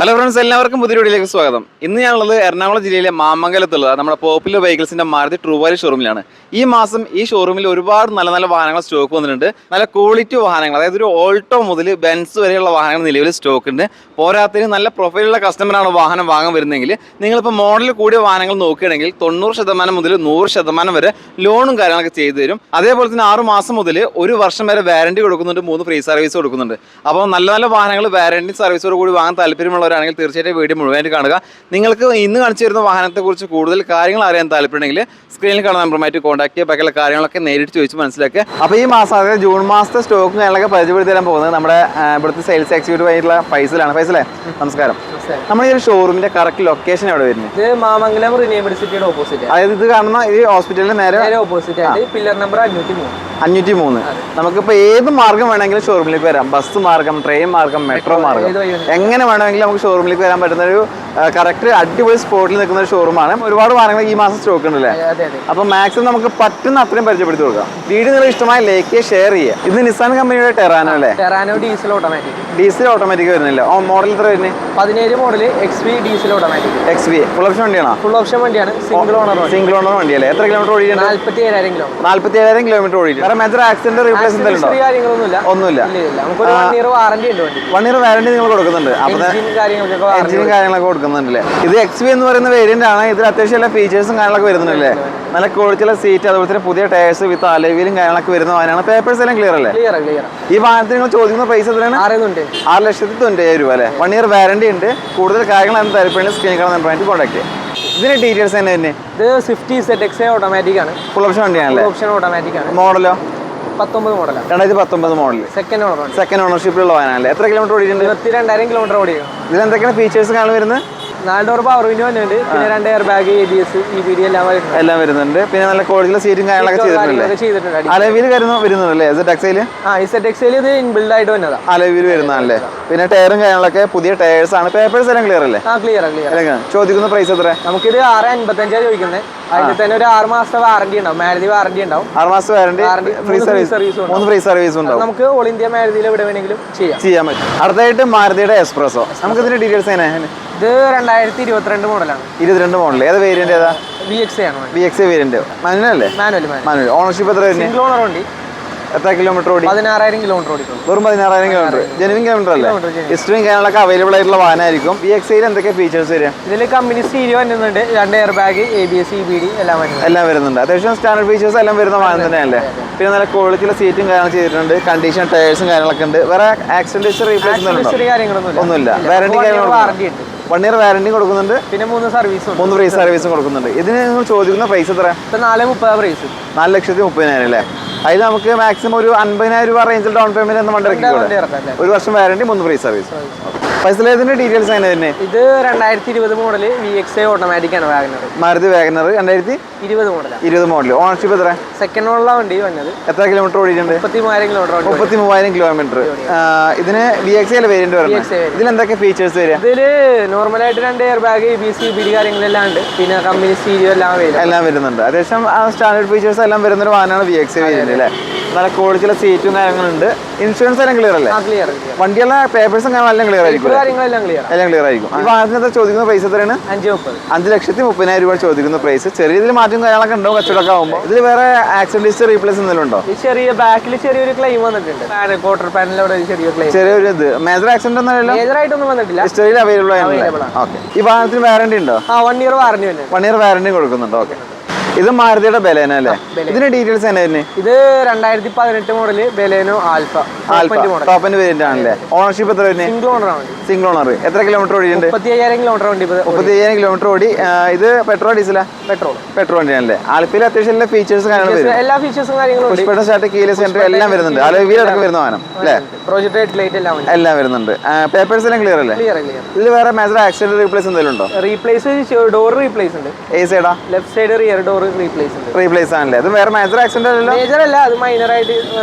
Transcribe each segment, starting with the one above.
Hello friends, എല്ലാവർക്കും പുതിയ വീഡിയോയിലേക്ക് സ്വാഗതം. ഇന്ന് ഞാനുള്ളത് എറണാകുളം ജില്ലയിലെ മാമംഗലത്തുള്ള നമ്മുടെ പോപ്പുലർ വെഹിക്കിൾസിന്റെ മാരുതി ട്രൂവാലി ഷോറൂമിലാണ്. ഈ മാസം ഈ ഷോറൂമിൽ ഒരുപാട് നല്ല നല്ല വാഹനങ്ങൾ സ്റ്റോക്ക് വന്നിട്ടുണ്ട്. നല്ല ക്വാളിറ്റി വാഹനങ്ങൾ, അതായത് ഒരു ഓൾട്ടോ മുതൽ ബെൻസ് വരെയുള്ള വാഹനങ്ങൾ നിലവിൽ സ്റ്റോക്ക് ഉണ്ട്. പോരാത്തതിന് നല്ല പ്രൊഫൈലുള്ള കസ്റ്റമറാണ് വാഹനം വാങ്ങാൻ വരുന്നതെങ്കിൽ നിങ്ങളിപ്പോൾ മോഡൽ കൂടിയ വാഹനങ്ങൾ നോക്കുകയാണെങ്കിൽ 90% മുതൽ 100% വരെ ലോണും കാര്യങ്ങളൊക്കെ ചെയ്തു തരും. അതേപോലെ തന്നെ 6 മാസം മുതൽ 1 വർഷം വരെ വാറണ്ടി കൊടുക്കുന്നുണ്ട്, 3 ഫ്രീ സർവീസ് കൊടുക്കുന്നുണ്ട്. അപ്പോൾ നല്ല നല്ല വാഹനങ്ങൾ വാറണ്ടി സർവീസോട് കൂടി വാങ്ങാൻ താല്പര്യമുള്ളവരാണെങ്കിൽ തീർച്ചയായിട്ടും വീഡിയോ മുഴുവനായിട്ട് കാണുക. നിങ്ങൾക്ക് ഇന്ന് കാണിച്ചു തരുന്ന വാഹനത്തെക്കുറിച്ച് കൂടുതൽ കാര്യങ്ങൾ അറിയാൻ താല്പര്യമുണ്ടെങ്കിൽ സ്ക്രീനിൽ കാണുന്ന നമ്പറുമായിട്ട് കോൺടാക്ട് ചെയ്യുക. ബാക്കിയുള്ള കാര്യങ്ങളൊക്കെ നേരിട്ട് ചോദിച്ച് മനസ്സിലാക്കുക. അപ്പോൾ ഈ മാസം, അതായത് ജൂൺ മാസത്തെ സ്റ്റോക്കും കാര്യങ്ങളൊക്കെ പരിചയപ്പെടുത്തി തരാൻ പോകുന്നത് നമ്മുടെ ഇവിടുത്തെ സെയിൽസ് എക്സിക്യൂട്ടീവ് ആയിട്ടുള്ള ഫൈസലാണ്. ഫൈസലേ, നമസ്കാരം. നമ്മുടെ ഈ ഷോറൂമിന്റെ കറക്റ്റ് ലൊക്കേഷൻ എവിടെ വരുന്നത്? ഇത് മാമംഗലം റിന്യൂവബിൾ സിറ്റിയുടെ ഓപ്പോസിറ്റ്. അതായത് ഇത് കാണുന്ന ഈ ഹോസ്പിറ്റലിന്റെ നേരെ ഓപ്പോസിറ്റ് ആയിട്ട് പില്ലർ നമ്പർ 503. നമുക്കിപ്പോൾ ഏത് മാർഗം വേണമെങ്കിലും ഷോറൂമിലേക്ക് വരാം. ബസ് മാർഗം, ട്രെയിൻ മാർഗം, മെട്രോ മാർഗം, എങ്ങനെ വേണമെങ്കിലും നമുക്ക് ഷോറൂമിലേക്ക് വരാൻ പറ്റുന്ന ഒരു കറക്റ്റ് അടിപൊളി സ്പോട്ടിൽ നിൽക്കുന്ന ഒരു ഷോറൂമാണ്. ഒരുപാട് വാഹനങ്ങൾ ഈ മാസം സ്റ്റോക്ക് ഉണ്ടല്ലേ? അപ്പോൾ മാക്സിമം നമുക്ക് പറ്റുന്ന അത്രയും പരിചയപ്പെടുത്തി കൊടുക്കാം. വീഡിയോ നിങ്ങൾ ഇഷ്ടമായ ലൈക്ക് ഷെയർ ചെയ്യുക. ഇത് നിസാൻ കമ്പനിയുടെ ടെറാനോ അല്ലേ? Terrano diesel automatic. Diesel automatic വരുന്നില്ല. മോഡൽ എത്ര വരുന്നത്? 17 model XV diesel automatic. XV full option വണ്ടിയാണോ? ഫുൾ ഓപ്ഷൻ വണ്ടിയാണ്. സിംഗിൾ ഓണർ വണ്ടിയല്ലേ? എത്ര കിലോമീറ്റർ ഓടിയിട്ടുണ്ട്? 47,000 കിലോമീറ്റർ ഓടിയിട്ടുണ്ട്. വേറെ മേജർ ആക്സിഡന്റ് റീപ്ലേസ് ഒന്നുമില്ല. നമുക്ക് 1 ഇയർ വാറണ്ടി ഉണ്ട്. 1 ഇയർ വാറണ്ടി നിങ്ങൾ കൊടുക്കുന്നുണ്ട്. എഞ്ചിനും കാര്യങ്ങളൊക്കെ കൊടുക്കുന്നുണ്ടല്ലേ? ഇത് XV എന്ന് പറയുന്ന വേരിയന്റ് ആണ്. ഇതിൽ അത്യാവശ്യം എല്ലാ ഫീച്ചേഴ്സും കാര്യങ്ങളൊക്കെ വരുന്നുണ്ടല്ലേ? നല്ല ക്വാളിറ്റിയുള്ള സീറ്റ്, അതുപോലെ തന്നെ പുതിയ ടയർസ് വിത്ത് അലോയിലും കാര്യങ്ങളൊക്കെ വരുന്ന വാഹനമാണ്. പേപ്പേഴ്സ് എല്ലാം ക്ലിയർ അല്ലേ? ഈ വാഹനത്തിന് നിങ്ങൾ ചോദിക്കുന്ന പ്രൈസ് എത്രയാണ്? 6,90,000 രൂപ അല്ലേ? 1 ഇയർ വാറണ്ടി ഉണ്ട്. കൂടുതൽ കാര്യങ്ങൾ എന്ത് താല്പര്യം സ്ക്രീൻ കാണാൻ നമ്പറായിട്ട് കോൺടാക്ട് ചെയ്യാം. ഇതിന്റെ ഡീറ്റെയിൽസ് തന്നെ തന്നെ. ഇത് സ്വിഫ്റ്റ് ZXA ഓട്ടോമാറ്റിക് ആണ്. ഫുൾ ഓപ്ഷൻ വണ്ടിയാണല്ലേ? ഓപ്ഷൻ ഓട്ടോമാറ്റിക് ആണ്. മോഡലോ? 19 മോഡലാണ്. 2019 മോഡൽ. സെക്കൻഡ് ഓണർഷിപ്പിലുള്ള വാഹനമല്ലേ? എത്ര കിലോമീറ്റർ ഓടിയിട്ടുണ്ട്? 22,000 കിലോമീറ്റർ ഓടിയോ. ഇതിലെന്തൊക്കെയാണ് ഫീച്ചേഴ്സ് കാണാൻ വരുന്നത്? 4 ഡോർ പവർ വിൻഡോ വരുന്നുണ്ട്. പിന്നെ 2 എയർ ബാഗ്, ABS, EBD എല്ലാം വരുന്നുണ്ട്. പിന്നെ നല്ല ക്വാളിറ്റിയുള്ള സീറ്റും കാര്യങ്ങളൊക്കെ ചെയ്തിട്ടുണ്ട്. അലോയിൽ വരുന്നുണ്ടല്ലേ ZXAയിൽ? ZXAയിൽ ഇത് ഇൻബിൽഡ് ആയിട്ട് വന്നതാ. അലോയിൽ വരുന്നതല്ലേ? പിന്നെ ടയറും കാര്യങ്ങളൊക്കെ പുതിയ ടയേഴ്സ് ആണ്. പേപ്പേഴ്സ് എല്ലാം ക്ലിയർ അല്ലേ? ക്ലിയർ. ചോദിക്കുന്ന പ്രൈസ് എത്ര? നമുക്കിത് 6,55 ചോദിക്കുന്നത്. അതിൽ തന്നെ ഒരു 6 മാസത്തെ വാറണ്ടി ഉണ്ടാവും. മാരുതി വാറണ്ടി ഉണ്ടാവും. 6 മാസത്തെ വാറണ്ടി, 3 ഫ്രീ സർവീസ് ഉണ്ടാവും. നമുക്ക് ഓൾ ഇന്ത്യ മാരുതിയിൽ എവിടെ വേണമെങ്കിലും ചെയ്യാൻ പറ്റും. അടുത്തായിട്ട് മാരുതിയുടെ എക്സ്പ്രസോ. നമുക്ക് ഇതിന്റെ ഡീറ്റെയിൽസ് എങ്ങനെയാണ്? ഇത് 2022 മോഡലാണ്. 22 മോഡൽ. ഏത് വേരിയന്റ് ഏതാ? VXA ആണ്. VXA variant. മാനുവൽ അല്ലേ? മാനുവൽ. ഓണർഷിപ്പ് എത്ര വരുന്നത്? സിംഗിൾ ഓണർ വണ്ടി. എത്ര കിലോമീറ്റർ ഓടി? 16,000 കിലോമീറ്റർ ഓടിക്കും. വെറും 16,000 കിലോമീറ്റർ. ജെനുവിൻ കിലോമീറ്റർ അല്ലേ? ഹിസ്റ്ററിയും കാര്യങ്ങളൊക്കെ അവൈലബിൾ ആയിട്ടുള്ള വാഹനമായിരിക്കും. VXAയിൽ എന്തൊക്കെ ഫീച്ചേഴ്സ് വരിക? ഇതിൽ കമ്പനി സ്റ്റീരിയോ വരുന്നുണ്ട്. 2 എയർ ബാഗ്, ABS, EBD എല്ലാം വരുന്നുണ്ട്. അത്യാവശ്യം സ്റ്റാൻഡേർഡ് ഫീച്ചേഴ്സ് എല്ലാം വരുന്ന വാഹനം തന്നെയല്ലേ? പിന്നെ നല്ല ക്വാളിറ്റിയുള്ള സീറ്റും കാര്യങ്ങൾ ചെയ്തിട്ടുണ്ട്. കണ്ടീഷൻ ടയേഴ്സും കാര്യങ്ങളൊക്കെ ഉണ്ട്. വേറെ ആക്സിഡന്റ് റീപ്ലേസ് ഒന്നുമില്ല. വാറണ്ടി വാറണ്ടി ഉണ്ട്. 1 ഇയർ വാറണ്ടി കൊടുക്കുന്നുണ്ട്. പിന്നെ 3 ഫ്രീ സർവീസും കൊടുക്കുന്നുണ്ട്. ഇതിന് നിങ്ങൾ ചോദിക്കുന്ന പ്രൈസ് എത്ര? 4,30,000 പ്രൈസ്. 4,30,000 അല്ലേ? അതിൽ നമുക്ക് മാക്സിമം ഒരു 50,000 രൂപ റേഞ്ചിൽ ഡൗൺ പേയ്മെന്റ് എന്ന് വണ്ടി ഇറക്കിക്കോട്ടെ. 1 വർഷം വാറണ്ടി, 3 ഫ്രീ സർവീസ്. ഫൈസലേതിന്റെ ഡീറ്റെയിൽസ് എങ്ങനെ തന്നെ? ഇത് 2020 മോഡൽ VXA ഓട്ടോമാറ്റിക് ആണ്. വാഗനർ, മാരുതി വാഗനർ 2020 മോഡൽ. ഓണർഷിപ്പ് എത്ര? സെക്കൻഡ് ഓണറിലാണ് വണ്ടി വന്നത്. എത്ര കിലോമീറ്റർ ഓടിയിട്ടുണ്ട്? 33,000 കിലോമീറ്റർ. ഇതിന് VXA വേരിയന്റ് വരുന്നത്. ഇതിൽ എന്തൊക്കെ ഫീച്ചേഴ്സ് വരിക? ഇതില് നോർമലായിട്ട് 2 എയർ ബാഗ്, ABS, EBD കാര്യങ്ങളെല്ലാം ഉണ്ട്. പിന്നെ കമ്പനി സ്റ്റീരിയോ എല്ലാം വരുന്നുണ്ട്. അത്യാവശ്യം സ്റ്റാൻഡേർഡ് ഫീച്ചേഴ്സ് എല്ലാം വരുന്ന ഒരു വാഹനമാണ് VXA വേരിയന്റ് അല്ലേ? നല്ല ക്വാളിറ്റിയുള്ള സീറ്റും കാര്യങ്ങളുണ്ട്. ഇൻഷുറൻസ് എല്ലാം ക്ലിയർ അല്ലേ? വണ്ടിയുള്ള പേപ്പേഴ്സും എല്ലാം ക്ലിയർ ആയിരിക്കും. എല്ലാം ക്ലിയർ ആയിരിക്കും. ഈ വാഹനത്തിന് ചോദിക്കുന്ന പ്രൈസ് എത്രയാണ്? 5,30,000 രൂപ ചോദിക്കുന്ന പ്രൈസ്. ചെറിയ രീതിയിൽ മാറ്റം കാര്യങ്ങളൊക്കെ ഉണ്ടാവും കച്ചവടമൊക്കെ ആകുമ്പോൾ. ഇതിൽ വേറെ ആക്സിഡന്റ് റീപ്ലേസ് എന്തെങ്കിലും ഉണ്ടോ? ചെറിയ ബാക്കിൽ ചെറിയൊരു ക്ലെയിം വന്നിട്ടുണ്ട്. ക്വാർട്ടർ പാനലിലൂടെ ചെറിയൊരു ഇത്. മേജർ ആക്സിഡന്റ് ഒന്നും വന്നിട്ടില്ല. ഹിസ്റ്ററിയിൽ അവൈലബിൾ ആണ്. ഓക്കെ. ഈ വാഹനത്തിന് വാറണ്ടി ഉണ്ടോ? 1 ഇയർ വാറണ്ടി ഉണ്ട്. 1 ഇയർ വാറണ്ടി കൊടുക്കുന്നുണ്ട്. ഓക്കെ. ഇത് മാരുതിയുടെ ബലേനോ അല്ലേ? ഇതിന്റെ ഡീറ്റെയിൽസ് തന്നെ? ഇത് 2018 model Baleno alpha top end variant ആണല്ലേ? ഓണർഷിപ്പ് എത്ര വരുന്നത്? Single owner. എത്ര കിലോമീറ്റർ ഓടിയിട്ടുണ്ട്? 35,000 കിലോമീറ്റർ ഓടി. 35,000 കിലോമീറ്റർ ഓടി. ഇത് പെട്രോൾ ഡീസലാ? പെട്രോൾ വണ്ടിയാണല്ലേ? ആൽഫയിൽ അത്യാവശ്യം എല്ലാ ഫീച്ചേഴ്സ് എല്ലാ ഫീച്ചേഴ്സും കാര്യങ്ങളും സ്റ്റാർട്ട്, കീലെസ് എൻട്രി എല്ലാം വരുന്നുണ്ട്. അലോയിലടക്കം വരുന്ന വാഹനം അല്ലേ? എല്ലാം വരുന്നുണ്ട്. പേപ്പേഴ്സ് എല്ലാം ക്ലിയർ അല്ലേ? ഇതിൽ വേറെ മേജർ ആക്സിഡന്റ് റീപ്ലേസ് എന്തെങ്കിലും ഉണ്ടോ? ഡോർ റീപ്ലേസ് ഉണ്ട്. ഏ സൈഡാ? Left side rear door replace ആണല്ലേ? അത് വേറെ മേജർ ആക്സിഡന്റ് അല്ലല്ലോ? അത് മൈനർ ആയിട്ട്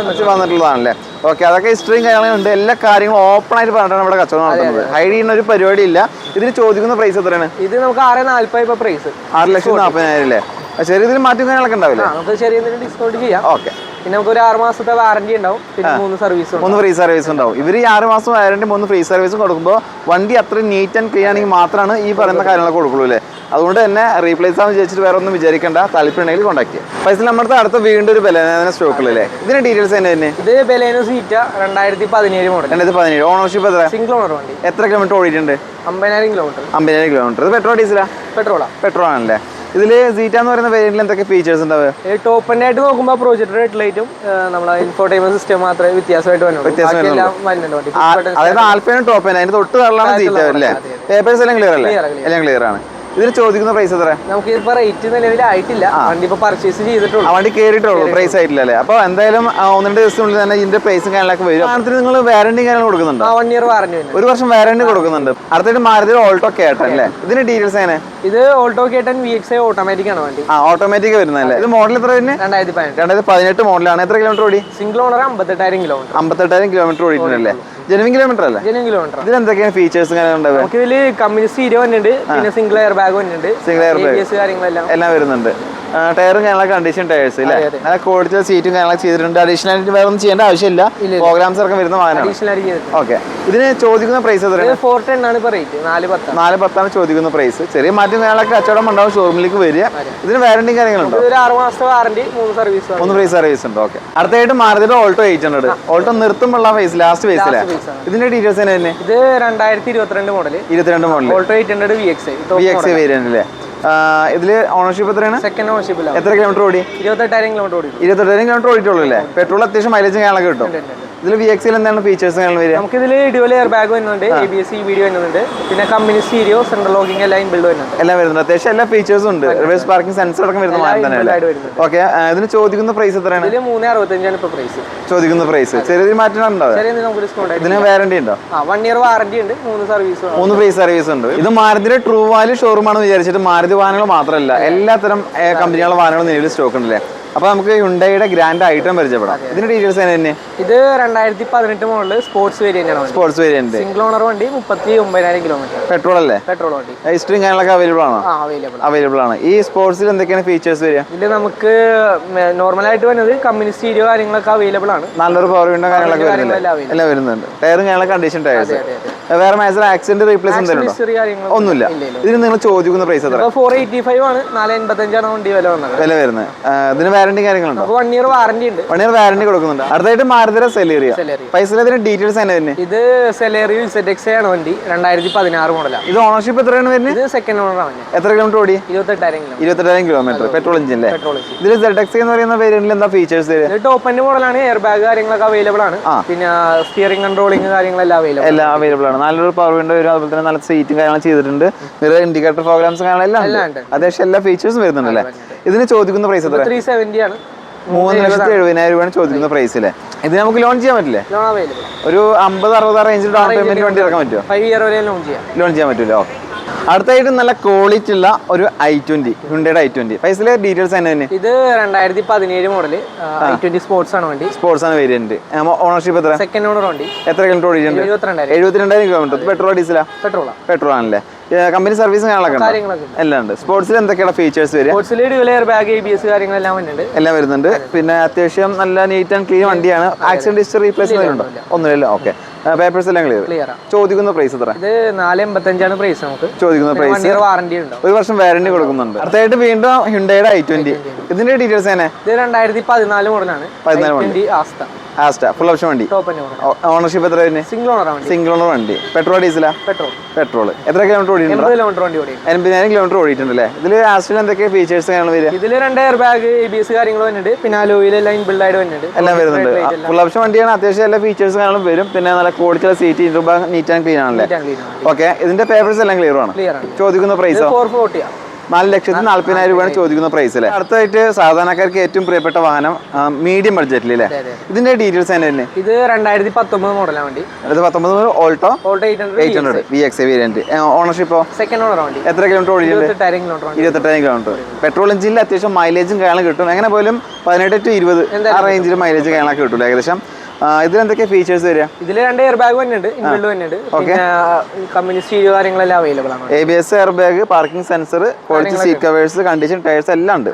വന്നിട്ടുള്ളതാണല്ലേ? ഓക്കെ. അതൊക്കെ ഹിസ്റ്ററിയും കാര്യങ്ങളും ഉണ്ട്. എല്ലാ കാര്യങ്ങളും ഓപ്പൺ ആയിട്ട് പറഞ്ഞിട്ടാണ് ഇവിടെ കച്ചവടം നടത്തുന്നത്. ഹൈഡ് ചെയ്യുന്ന ഒരു പരിപാടി ഇല്ല. ഇതിന് ചോദിക്കുന്ന പ്രൈസ് എത്രയാണ്? ഇത് നമുക്ക് 6,40,000 പ്രൈസ്. 6,40,000 അല്ലേ? ചെറിയ ഇതിൽ മാറ്റം കാര്യങ്ങളൊക്കെ ഉണ്ടാവില്ലേ? ചെറിയ ഡിസ്കൗണ്ട് ചെയ്യാം. ഓക്കെ. പിന്നെ നമുക്ക് ഒരു 6 മാസത്തെ വാറന്റി ഉണ്ടാവും, പിന്നെ 3 സർവീസ് 3 ഫ്രീ സർവീസ് ഉണ്ടാവും. ഇവർ ഈ 6 മാസം വാറന്റി 3 ഫ്രീ സർവീസും കൊടുക്കുമ്പോൾ വണ്ടി അത്രയും നീറ്റ് ആൻഡ് ക്ലീൻ ആണെങ്കിൽ മാത്രമാണ് ഈ പറയുന്ന കാര്യങ്ങളൊക്കെ കൊടുക്കുള്ളൂ അല്ലേ. അതുകൊണ്ട് തന്നെ റീപ്ലേസ് ആണെന്ന് വിചാരിച്ചിട്ട് വേറെ ഒന്നും വിചാരിക്കേണ്ട, താല്പര്യമുണ്ടെങ്കിൽ കോൺടാക്ട് ചെയ്യാം. പൈസ നമ്മുടെ അടുത്ത വീണ്ടും ഒരു ബലേനോ സ്റ്റോക്കുള്ളല്ലേ. ഇതിന്റെ ഡീറ്റെയിൽസ് തന്നെ ഇത് ബലേനോ സീറ്റ 2017 മോഡൽ. 2017 ഓണർഷിപ്പ് എത്ര? സിംഗിൾ ഓണർ വണ്ടി. എത്ര കിലോമീറ്റർ ഓടിയിട്ടുണ്ട്? 50,000 കിലോമീറ്റർ. 50,000 കിലോമീറ്റർ. ഇത് പെട്രോൾ ഡീസലാ? പെട്രോൾ ആണല്ലേ. ഇതില് സീറ്റ എന്ന് പറയുന്ന വേരിയന്റിൽ എന്തൊക്കെ ഫീച്ചേഴ്സ് ഉണ്ടാവുക? ടോപ്പ് എൻഡ് ആയിട്ട് നോക്കുമ്പോൾ പ്രൊജക്ടർ ഹെഡ്ലൈറ്റും നമ്മളെ ഇൻഫോർടൈൻമെന്റ് സിസ്റ്റം മാത്രമേ വ്യത്യാസമായിട്ട് വരുന്നുള്ളൂ. അതായത് ആൽഫയും ടോപ്പ് എൻഡ് അതിന്റെ തൊട്ട് തള്ളാണ് സീറ്റ അല്ലേ. പേപ്പേഴ്സ് എല്ലാം ക്ലിയർ അല്ലേ? എല്ലാം ക്ലിയർ ആണ്. ഇതിന് ചോദിക്കുന്ന പ്രൈസ് എത്ര? നമുക്ക് ഇപ്പൊ റേറ്റ് നിലവിലായിട്ടില്ല, വണ്ടി ഇപ്പൊ പർച്ചേസ് ചെയ്തിട്ടുള്ളൂ, വണ്ടി കയറിയിട്ടുള്ളൂ, പ്രൈസ് ആയിട്ടില്ല അല്ലേ. അപ്പൊ എന്തായാലും 1-2 ദിവസത്തിനുള്ളിൽ തന്നെ ഇതിന്റെ പ്രൈസും കാര്യങ്ങളൊക്കെ വരും. സാധനത്തിന് നിങ്ങൾ വാറന്റി കാര്യങ്ങൾ കൊടുക്കുന്നുണ്ട്? 1 ഇയർ വാറന്റി, 1 വർഷം വാറന്റി കൊടുക്കുന്നുണ്ട്. അടുത്തായിട്ട് മാരുതി ഓൾട്ടോ കേട്ടൻ അല്ലേ. ഇതിന്റെ ഡീറ്റെയിൽസ് എങ്ങനെ? ഇത് ഓൾട്ടോ കേട്ടൻ VXI ഓട്ടോമാറ്റിക് ആണ് വണ്ടി. ഓട്ടോമാറ്റിക് വരുന്നല്ലേ. ഇത് മോഡൽ എത്ര വരുന്നത്? 2018 മോഡലാണ്. എത്ര കിലോമീറ്റർ ഓടി? Single owner 58,000 kilometre. 58,000 കിലോമീറ്റർ ഓടിയിട്ടുണ്ടല്ലേ. ജെനുവിൻ കിലോമീറ്റർ അല്ലേ? Genuine kilometre. ഇതിൽ എന്തൊക്കെയാണ് ഫീച്ചേഴ്സ് ഉണ്ടാവുക? നമുക്ക് ഇതില് കമ്പനി സ്റ്റീരിയോ വന്നിട്ടുണ്ട്, പിന്നെ സിംഗിൾ എയർ ബാഗ് വന്നിട്ടുണ്ട്, എല്ലാം വരുന്നുണ്ട്. ടയറും കാര്യങ്ങളൊക്കെ കണ്ടീഷൻ ടയേഴ്സ് അല്ലേ. നല്ല ക്വാളിറ്റി സീറ്റും കാര്യങ്ങളൊക്കെ ചെയ്തിട്ടുണ്ട്. അഡീഷണൽ ആയിട്ട് വേറെ ഒന്നും ചെയ്യേണ്ട ആവശ്യമില്ല. പ്രോഗ്രാംസ് ഒക്കെ വരുന്ന വാഹനമാണ്. ഓക്കെ. ഇതിന് ചോദിക്കുന്ന പ്രൈസ് എത്രയാണ്? 410 ആണ് ഇപ്പൊ റേറ്റ്. 410 ചോദിക്കുന്ന പ്രൈസ്. ചെറിയ മാറ്റം കാര്യങ്ങളൊക്കെ കച്ചവടം ഉണ്ടാവും, ഷോറൂമിലേക്ക് വരിക. ഇതിന് വാറന്റി കാര്യങ്ങളുണ്ടോ? 6 മാസത്തെ വാറന്റി, 3 സർവീസ്. 3 ഫ്രീ സർവീസ് ഉണ്ട്. ഓക്കെ. അടുത്തായിട്ട് മാരുതിയുടെ ഓൾട്ടോ 800. ഓൾട്ടോ നിർത്തുമ്പോൾ ഫേസ് ലാസ്റ്റ് ഫേസിലെ ഇതിന്റെ ഡീറ്റെയിൽസ് തന്നെ? ഇത് 2022 model. 22 model Alto 800 VXI variant അല്ലേ. ഇതില് ഓണർഷിപ്പ് എത്രയാണ്? Second ownership. എത്ര കിലോമീറ്റർ ഓടി? 28,000 കിലോമീറ്റർ ഓടി. 28,000 കിലോമീറ്റർ ഓടിയിട്ടുള്ളൂ അല്ലേ. പെട്രോൾ അത്യാവശ്യം മൈലേജും കാര്യങ്ങളൊക്കെ കിട്ടും. ഇതിൽ VXI എന്താണ് ഫീച്ചേഴ്സ് വരിക? നമുക്ക് ഇതിൽ ഡ്യുവൽ എയർ ബാഗ് വരുന്നുണ്ട്, ABS EBD വരുന്നുണ്ട്, പിന്നെ കമ്പനി സ്റ്റീരിയോ, സെൻട്രൽ ലോക്കിംഗ് എല്ലാം ഇൻബിൽഡ് വരുന്നുണ്ട്. എല്ലാം വരുന്നുണ്ട്. അത്യാവശ്യം എല്ലാ ഫീച്ചേഴ്സും ഉണ്ട്. റിവേഴ്സ് പാർക്കിംഗ് സെൻസർ അടക്കം വരുന്ന മാറ്റം തന്നെ. ഓക്കെ. ഇതിന് ചോദിക്കുന്ന പ്രൈസ് എത്രയാണ്? ഇതിൽ 365 ഇപ്പോൾ പ്രൈസ് ചോദിക്കുന്ന പ്രൈസ്. ചെറിയ മാറ്റം ഉണ്ടാവും. ഇതിന് വാറന്റി ഉണ്ടോ? 1 ഇയർ വാറന്റി ഉണ്ട്, 3 സർവീസ്. 3 ഫ്രീ സർവീസ് ഉണ്ട്. ഇത് മാരുതിയുടെ ട്രൂ വാല്യൂ ഷോറൂം ആണെന്ന് വിചാരിച്ചിട്ട് മാരുതി വാഹനങ്ങൾ മാത്രമല്ല എല്ലാത്തരം കമ്പനികളുടെ വാഹനങ്ങളും നിലവിൽ സ്റ്റോക്ക് ഉണ്ടല്ലേ. അപ്പൊ നമുക്ക് ഹ്യുണ്ടായിയുടെ ഗ്രാൻഡ് ഐറ്റം പരിചയപ്പെടാം. ഇതിന്റെ ഡീറ്റെയിൽസ് തന്നെ? ഇത് 2018 മോഡൽ സ്പോർട്സ് വേരിയന്റ് ആണ്. സ്പോർട്സ് വേരിയന്റ് സിംഗിൾ ഓണർ വണ്ടി, 39,000 കിലോമീറ്റർ. പെട്രോൾ അല്ലേ? പെട്രോൾ വണ്ടി. ഹിസ്റ്ററിയും കാര്യങ്ങളൊക്കെ അവൈലബിൾ ആണോ? അവൈലബിൾ ആണ്. ഈ സ്പോർട്സിൽ എന്തൊക്കെയാണ് ഫീച്ചേഴ്സ് വരിക? ഇതിൽ നമുക്ക് നോർമൽ ആയിട്ട് വരുന്നത് കമ്പനി സ്റ്റീരിയോ കാര്യങ്ങളൊക്കെ അവൈലബിൾ ആണ്. നല്ലൊരു പവർ വിൻഡോ കാര്യങ്ങളൊക്കെ എല്ലാം വരുന്നുണ്ട്. ടയറും കാര്യങ്ങളൊക്കെ കണ്ടീഷൻ ടയേഴ്സ്. വേറെ മേജർ ആക്സിഡന്റ് റീപ്ലേസ് എന്തെങ്കിലും ഒന്നുമില്ല. ഇതിന് നിങ്ങൾ ചോദിക്കുന്ന പ്രൈസ് എത്ര? 485 ആണ്. 485 ആണ് വണ്ടി വില വരുന്നത്. ഇതിന് വാറന്റി കാര്യങ്ങളുണ്ടോ? 1 ഇയർ വാറന്റി ഉണ്ട്. 1 ഇയർ വാറന്റി കൊടുക്കുന്നുണ്ട്. അടുത്തായിട്ട് മാരുതിയുടെ സെലേറിയ. പൈസയുടെ ഡീറ്റെയിൽസ് തന്നെ വരുന്നത്? ഇത് സെലേറിയോ ZXi ആണ് വണ്ടി. 2016 മോഡലാണ്. ഇത് ഓണർഷിപ്പ് എത്രയാണ് വരുന്നത്? ഇത് സെക്കൻഡ് ഓണർ ആണ്. എത്ര കിലോമീറ്റർ ഓടി? 28,000 കിലോമീറ്റർ. പെട്രോൾ എഞ്ചിൻ അല്ലേ. ഇതിൽ ZXi എന്ന് പറയുന്ന വേരിയന്റിൽ എന്താ ഫീച്ചേഴ്സ്? ഇത് ടോപ്പ് എൻഡ് മോഡലാണ്. എയർ ബാഗ് കാര്യങ്ങളൊക്കെ അവൈലബിൾ ആണ്. പിന്നെ സ്റ്റിയറിംഗ് കൺട്രോളിംഗ് കാര്യങ്ങളെല്ലാം അവൈലബിൾ ആണ്. നല്ലൊരു പവർ വിൻഡോ വരും. അതുപോലെ തന്നെ നല്ല സീറ്റും കാര്യങ്ങൾ ചെയ്തിട്ടുണ്ട്. മിറർ ഇൻഡിക്കേറ്റർ പ്രോഗ്രാംസ് കാര്യങ്ങളെല്ലാം അത്യാവശ്യം എല്ലാ ഫീച്ചേഴ്സും വരുന്നുണ്ടല്ലേ. ഇതിന് ചോദിക്കുന്ന പ്രൈസ് എത്ര? 370 ആണ്. 3,70,000 രൂപയാണ് ചോദിക്കുന്ന പ്രൈസിലെ. ഇത് നമുക്ക് ലോൺ ചെയ്യാൻ പറ്റില്ലേ? ഒരു 50-60 റേഞ്ചിൽ ഡൗൺ പേയ്മെന്റ് വണ്ടി ഇറക്കാൻ പറ്റുമോ? 5 ഇയർ വരെ ലോൺ ചെയ്യാൻ പറ്റില്ല. ഓക്കെ. അടുത്തായിട്ട് നല്ല ക്വാളിറ്റി ഉള്ള ഒരു i20 ഹ്യുണ്ടായുടെ i20. പൈസയിലെ ഡീറ്റെയിൽസ് തന്നെ? ഇത് 2017 മോഡൽ i20 സ്പോർട്സ് ആണ് വണ്ടി. സ്പോർട്സ് ആണ് വേരിയന്റ്. ഓണർഷിപ്പ് എത്ര? സെക്കൻഡ് ഓണർ വണ്ടി. എത്ര കിലോമീറ്റർ ഓടിയിട്ടുണ്ട്? 72,000 കിലോമീറ്റർ. പെട്രോൾ ഡീസലാ? പെട്രോൾ ആണല്ലേ. കമ്പനി സർവീസ് കാര്യങ്ങളൊക്കെ എല്ലാം ഉണ്ട്. സ്പോർട്സിൽ എന്തൊക്കെയാണ് ഫീച്ചേഴ്സ് വരിക? സ്പോർട്സിൽ ഡ്യുവൽ എയർ ബാഗ്, ABS കാര്യങ്ങളെല്ലാം വരുന്നുണ്ട്. പിന്നെ അത്യാവശ്യം നല്ല നീറ്റ് ആൻഡ് ക്ലീൻ വണ്ടിയാണ്. ആക്സിഡന്റ് ഹിസ്റ്ററി റീപ്ലേസ്മെന്റ് ഉണ്ടോ? ഒന്നുമില്ല. ഓക്കെ. പേപ്പേഴ്സ് എല്ലാം ക്ലിയർ. ചോദിക്കുന്ന പ്രൈസ് എത്ര? ഇത് 485 ആണ് പ്രൈസ്. നമുക്ക് ചോദിക്കുന്ന പ്രൈസ്. 1 ഇയർ വാറന്റി ഉണ്ട്. 1 വർഷം വാറന്റി കൊടുക്കുന്നുണ്ട്. അടുത്തായിട്ട് വീണ്ടും ഹ്യുണ്ടായുടെ i20. ഇതിന്റെ ഡീറ്റെയിൽസ് തന്നെ? ഇത് 2014 മോഡലാണ്. ആസ്റ്റ ഫുൾ ഓപ്ഷൻ വണ്ടി. ഓണർഷിപ്പ് എത്ര? സിംഗിൾ ഓണർ വണ്ടി. പെട്രോൾ ഡീസലാ? പെട്രോൾ. എത്ര കിലോമീറ്റർ ഓടിയിട്ടുണ്ട്? 80,000 കിലോമീറ്റർ ഓടിയിട്ടുണ്ടല്ലേ. ഇതിൽ ആസ്റ്റിൽ എന്തൊക്കെ ഫീച്ചേഴ്സ് വരിക? ഇതിൽ 2 എയർ ബാഗ്, ABS കാര്യങ്ങൾ വരുന്നുണ്ട്. പിന്നെ അലോയിലെല്ലാം ഇൻബിൽഡ് ആയിട്ട് വരുന്നുണ്ട്. എല്ലാം വരുന്നുണ്ട്. ഫുൾ ഓപ്ഷൻ വണ്ടിയാണ്. അത്യാവശ്യം എല്ലാ ഫീച്ചേഴ്സ് വരും. പിന്നെ നല്ല quality seat, neat and clean ആണല്ലേ. ഓക്കെ. ഇതിന്റെ പേപ്പേഴ്സ് എല്ലാം ക്ലിയർ ആണ്. ചോദിക്കുന്ന പ്രൈസ് 440. 4,40,000 രൂപയാണ് ചോദിക്കുന്ന പ്രൈസ് അല്ലേ. അടുത്തായിട്ട് സാധാരണക്കാർക്ക് ഏറ്റവും പ്രിയപ്പെട്ട വാഹനം മീഡിയം ബഡ്ജറ്റിൽ അല്ലേ. ഇതിന്റെ ഡീറ്റെയിൽസ് തന്നെ? ഇത് 2019 മോഡലാണ് വണ്ടി. 2019 ഓൾട്ടോ 800 VXI വേരിയന്റ്. ഓണർഷിപ്പോ? സെക്കൻഡ് ഓണർ വണ്ടി. എത്ര കിലോമീറ്റർ ഓടിയിട്ടുണ്ട്? 28,000 കിലോമീറ്റർ. പെട്രോൾ എഞ്ചിനിൽ അത്യാവശ്യം മൈലേജും കാര്യങ്ങളും കിട്ടും. എങ്ങനെ പോലും 18 to 20 ആ റേഞ്ചിൽ മൈലേജ് കാര്യങ്ങളൊക്കെ കിട്ടും ഏകദേശം. ഇതിൽ എന്തൊക്കെ ഫീച്ചേഴ്സ് വരിക? ഇതിൽ 2 എയർ ബാഗ് വരുന്നുണ്ട്, ഇൻബിൽഡ് വരുന്നുണ്ട്, പിന്നെ കമ്പനി സ്റ്റീരിയോ കാര്യങ്ങളെല്ലാം അവൈലബിൾ ആണ്. ABS, air bag, parking sensor, quality seat covers, condition tyres എല്ലാം ഉണ്ട്.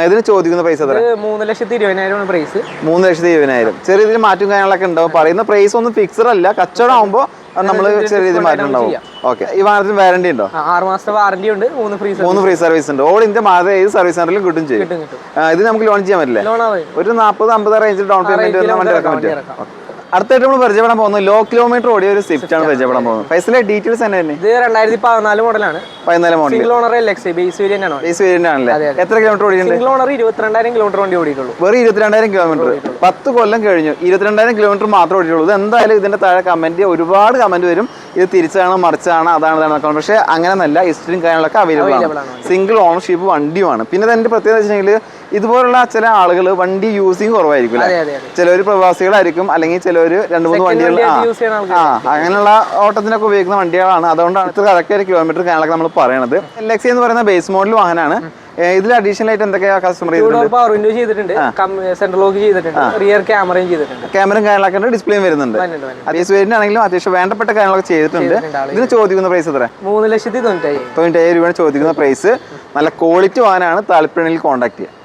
ഇതിന് ചോദിക്കുന്ന പ്രൈസ് എത്ര? 3,20,000 പ്രൈസ്. 3,20,000. ചെറിയ രീതിയിൽ മാറ്റും കാര്യങ്ങളൊക്കെ ഉണ്ടാവും. പറയുന്ന പ്രൈസ് ഒന്നും ഫിക്സഡ് അല്ല, കച്ചവടം ആകുമ്പോൾ നമ്മൾ ചെറിയ രീതിയിൽ മാറ്റം ഉണ്ടാവും. ഓക്കെ. ഈ വാഹനത്തിന് വാറന്റി ഉണ്ടോ? 6 മാസത്തെ വാറന്റി ഉണ്ട്, 3 ഫ്രീ സർവീസ് ഉണ്ട്. ഓൾ ഇന്ത്യ മാറി ഏത് സർവീസ് സെന്ററിലും കിട്ടും ചെയ്യും. ഇത് നമുക്ക് ലോൺ ചെയ്യാൻ പറ്റില്ലേ? ഒരു 40-50 റേഞ്ചിൽ ഡൗൺ പേയ്മെന്റ് വണ്ടി ഇറക്കാൻ പറ്റും. അടുത്തായിട്ട് നമ്മൾ പരിചയപ്പെടാൻ പോകുന്നത് ലോ കിലോമീറ്റർ ഓടിയ ഒരു സ്വിഫ്റ്റ് ആണ് പരിചയപ്പെടാൻ പോകുന്നത്. ഫൈസലിലെ ഡീറ്റെയിൽസ് തന്നെ. ഇത് 2014 മോഡലാണ്. 14 model. Single owner LX base variant ആണ്. ബേസ് വേരിയന്റ് ആണല്ലേ? എത്ര കിലോമീറ്റർ ഓടിയിട്ടുണ്ട്? സിംഗിൾ ഓണർ 22,000 കിലോമീറ്റർ വണ്ടി ഓടിയിട്ടുള്ളൂ. വെറും 22,000 കിലോമീറ്റർ. 10 കൊല്ലം കഴിഞ്ഞു, 22,000 കിലോമീറ്റർ മാത്രം ഓടിയിട്ടുള്ളൂ. ഇത് എന്തായാലും ഇതിന്റെ താഴെ കമന്റ്, ഒരുപാട് കമന്റ് വരും, ഇത് തിരിച്ചാണ് മറിച്ചാണ് അതാണ്. പക്ഷേ അങ്ങനെയൊന്നല്ല, ഹിസ്റ്ററിയും കാര്യങ്ങളൊക്കെ അവൈലബിൾ ആണ്. സിംഗിൾ ഓണർഷിപ്പ് വണ്ടിയുമാണ്. പിന്നെ ഇതിന്റെ പ്രത്യേകത വെച്ചിട്ടുണ്ടെങ്കിൽ ഇതുപോലുള്ള ചില ആളുകൾ വണ്ടി യൂസിങ് കുറവായിരിക്കും. ചിലവർ പ്രവാസികളായിരിക്കും, അല്ലെങ്കിൽ ചിലവർ 2-3 വണ്ടികൾ അങ്ങനെയുള്ള ഓട്ടത്തിനൊക്കെ ഉപയോഗിക്കുന്ന വണ്ടികളാണ്. അതുകൊണ്ടാണ് ഇത്ര കറക്റ്റ് കിലോമീറ്റർ കാര്യങ്ങളൊക്കെ നമ്മൾ പറയണത്. LX എന്ന് പറയുന്ന ബേസ് മോഡൽ വാഹനമാണ്. ഇതിൽ അഡീഷണൽ ആയിട്ട് എന്തൊക്കെയാ കസ്റ്റമർ പവർ വിൻഡോ ചെയ്തിട്ടുണ്ട്, സെൻട്രൽ ലോക്ക് ചെയ്തിട്ടുണ്ട്, റിയർ ക്യാമറയും ചെയ്തിട്ടുണ്ട്, ക്യാമറയും കാര്യങ്ങളൊക്കെ ഡിസ്പ്ലേയും വരുന്നുണ്ട്. ബേസ് വേരിയന്റ് ആണെങ്കിലും അത്യാവശ്യം വേണ്ടപ്പെട്ട കാര്യങ്ങളൊക്കെ ചെയ്തിട്ടുണ്ട്. ഇതിന് ചോദിക്കുന്ന പ്രൈസ് എത്ര? 3,90,000 രൂപയാണ് ചോദിക്കുന്ന പ്രൈസ്. നല്ല ക്വാളിറ്റി വാഹനമാണ്. താല്പര്യമെങ്കിൽ കോൺടാക്ട് ചെയ്യാം.